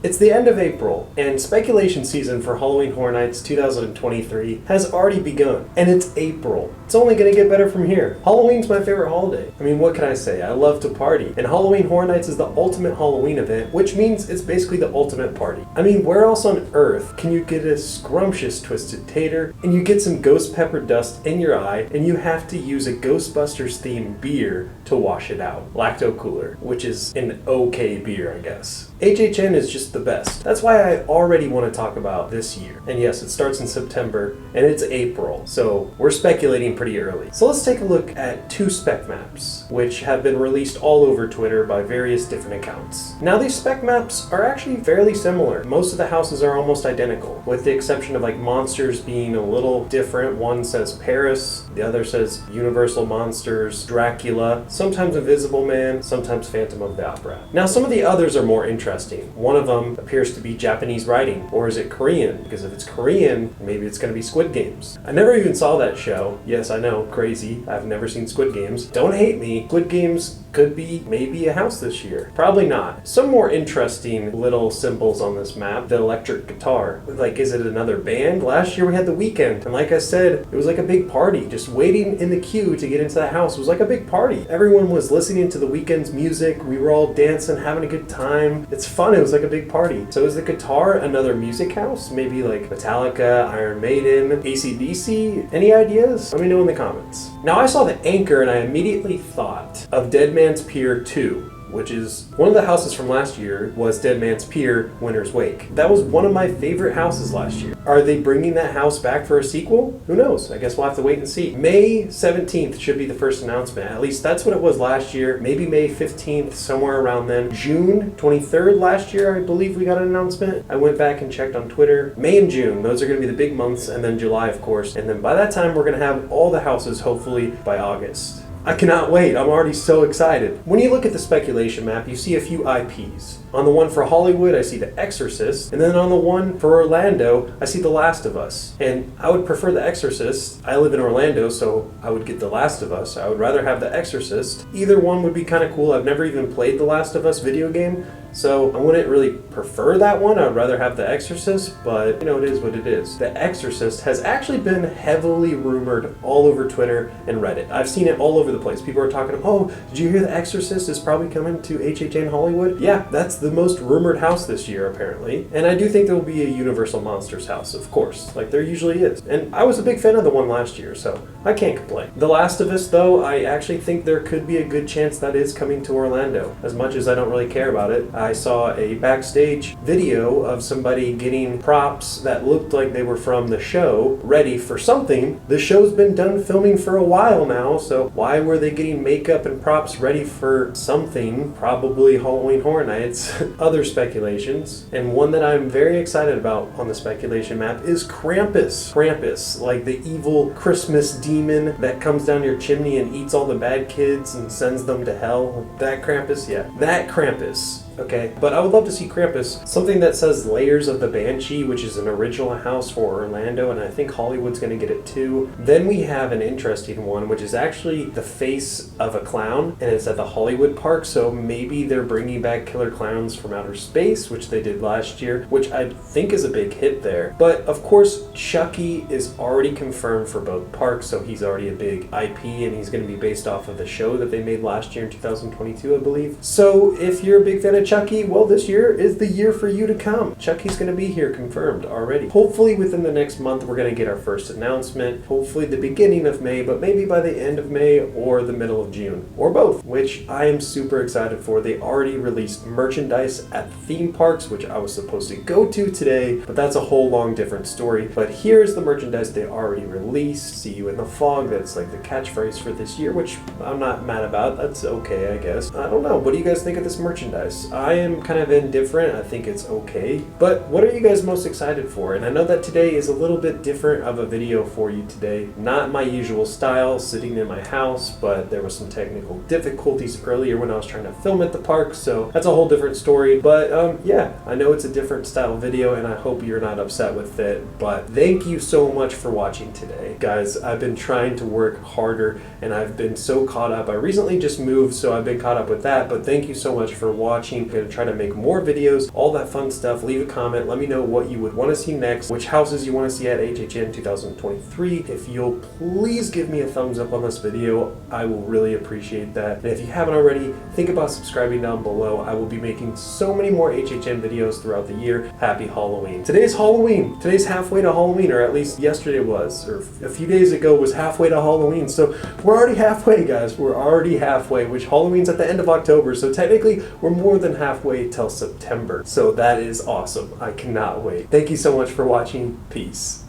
It's the end of April, and speculation season for Halloween Horror Nights 2023 has already begun. And it's April. It's only gonna get better from here. Halloween's my favorite holiday. I mean, what can I say? I love to party. And Halloween Horror Nights is the ultimate Halloween event, which means it's basically the ultimate party. I mean, where else on earth can you get a scrumptious twisted tater, and you get some ghost pepper dust in your eye, and you have to use a Ghostbusters themed beer to wash it out? Lacto Cooler, which is an okay beer, I guess. HHN is just the best. That's why I already want to talk about this year. And yes, it starts in September and it's April, so we're speculating pretty early. So let's take a look at 2 spec maps, which have been released all over Twitter by various different accounts. Now these spec maps are actually fairly similar. Most of the houses are almost identical, with the exception of like monsters being a little different. One says Paris, the other says Universal Monsters, Dracula, sometimes Invisible Man, sometimes Phantom of the Opera. Now some of the others are more interesting. One of them appears to be Japanese writing, or is it Korean? Because if it's Korean, maybe it's going to be Squid Games. I never even saw that show. Yes, I know, crazy. I've never seen Squid Games. Don't hate me. Squid Games could be maybe a house this year. Probably not. Some more interesting little symbols on this map. The electric guitar. Like, is it another band? Last year we had The Weeknd, and like I said, it was like a big party. Just waiting in the queue to get into the house was like a big party. Everyone was listening to The Weeknd's music. We were all dancing, having a good time. It's fun. It was like a big party. So is the guitar another music house? Maybe like Metallica, Iron Maiden, AC/DC? Any ideas? Let me know in the comments. Now I saw the anchor and I immediately thought of Dead Man's Pier 2. Which is one of the houses from last year was Dead Man's Pier, Winter's Wake. That was one of my favorite houses last year. Are they bringing that house back for a sequel? Who knows? I guess we'll have to wait and see. May 17th should be the first announcement. At least that's what it was last year. Maybe May 15th, somewhere around then. June 23rd last year, I believe we got an announcement. I went back and checked on Twitter. May and June, those are gonna be the big months, and then July, of course. And then by that time, we're gonna have all the houses, hopefully, by August. I cannot wait. I'm already so excited. When you look at the speculation map, you see a few IPs. On the one for Hollywood, I see The Exorcist, and then on the one for Orlando, I see The Last of Us. And I would prefer The Exorcist. I live in Orlando, so I would get The Last of Us. I would rather have The Exorcist. Either one would be kind of cool. I've never even played The Last of Us video game, so I wouldn't really prefer that one. I'd rather have The Exorcist, but you know, it is what it is. The Exorcist has actually been heavily rumored all over Twitter and Reddit. I've seen it all over the place. People are talking, oh, did you hear The Exorcist is probably coming to HHN Hollywood? Yeah, that's the most rumored house this year, apparently. And I do think there will be a Universal Monsters house, of course, like there usually is. And I was a big fan of the one last year, so I can't complain. The Last of Us, though, I actually think there could be a good chance that is coming to Orlando. As much as I don't really care about it, I saw a backstage video of somebody getting props that looked like they were from the show ready for something. The show's been done filming for a while now, so why were they getting makeup and props ready for something? Probably Halloween Horror Nights. Other speculations, and one that I'm very excited about on the speculation map is Krampus. Krampus, like the evil Christmas demon that comes down your chimney and eats all the bad kids and sends them to hell. That Krampus? Yeah, that Krampus. Okay, but I would love to see Krampus. Something that says Layers of the Banshee, which is an original house for Orlando, and I think Hollywood's gonna get it too. Then we have an interesting one, which is actually the face of a clown, and it's at the Hollywood Park, so maybe they're bringing back killer clowns from outer space, which they did last year, which I think is a big hit there. But of course, Chucky is already confirmed for both parks, so he's already a big IP, and he's gonna be based off of the show that they made last year in 2022, I believe. So if you're a big fan of Chucky, well, this year is the year for you to come. Chucky's going to be here, confirmed already. Hopefully within the next month we're going to get our first announcement. Hopefully the beginning of May, but maybe by the end of May or the middle of June, or both, which I am super excited for. They already released merchandise at theme parks, which I was supposed to go to today, but that's a whole long different story. But here's the merchandise they already released. See you in the fog. That's like the catchphrase for this year, which I'm not mad about. That's okay, I guess. I don't know. What do you guys think of this merchandise? I am kind of indifferent. I think it's okay. But what are you guys most excited for? And I know that today is a little bit different of a video for you today. Not my usual style, sitting in my house, but there was some technical difficulties earlier when I was trying to film at the park, so that's a whole different story. But yeah, I know it's a different style video, and I hope you're not upset with it. But thank you so much for watching today. Guys, I've been trying to work harder, and I've been so caught up. I recently just moved, so I've been caught up with that, but thank you so much for watching. I'm going to try to make more videos, all that fun stuff. Leave a comment. Let me know what you would want to see next, which houses you want to see at HHN 2023. If you'll please give me a thumbs up on this video, I will really appreciate that. And if you haven't already, think about subscribing down below. I will be making so many more HHN videos throughout the year. Happy Halloween. Today's Halloween. Today's halfway to Halloween, or at least yesterday was, or a few days ago was halfway to Halloween. So we're already halfway, guys. We're already halfway, which Halloween's at the end of October. So technically, we're more than halfway till September. So that is awesome. I cannot wait. Thank you so much for watching. Peace.